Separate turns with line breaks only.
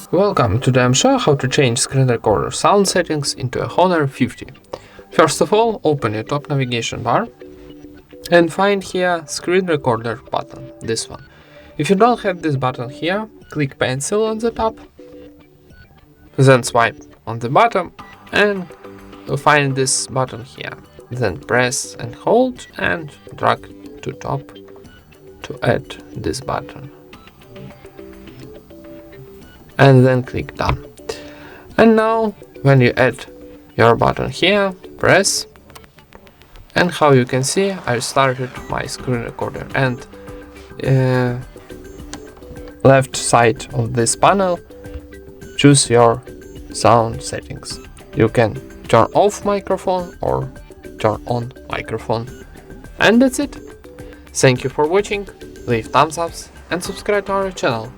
Welcome, today I'm showing how to change screen recorder sound settings into a Honor 50. First of all, open your top navigation bar and find here screen recorder button, this one. If you don't have this button here, click pencil on the top, then swipe on the bottom and you'll find this button here. Then press and hold and drag to top to add this button. And then click done. And now when you add your button here, press, and how you can see, I started my screen recorder, and left side of this panel, choose your sound settings. You can turn off microphone or turn on microphone, and that's it. Thank you for watching, leave thumbs ups and subscribe to our channel.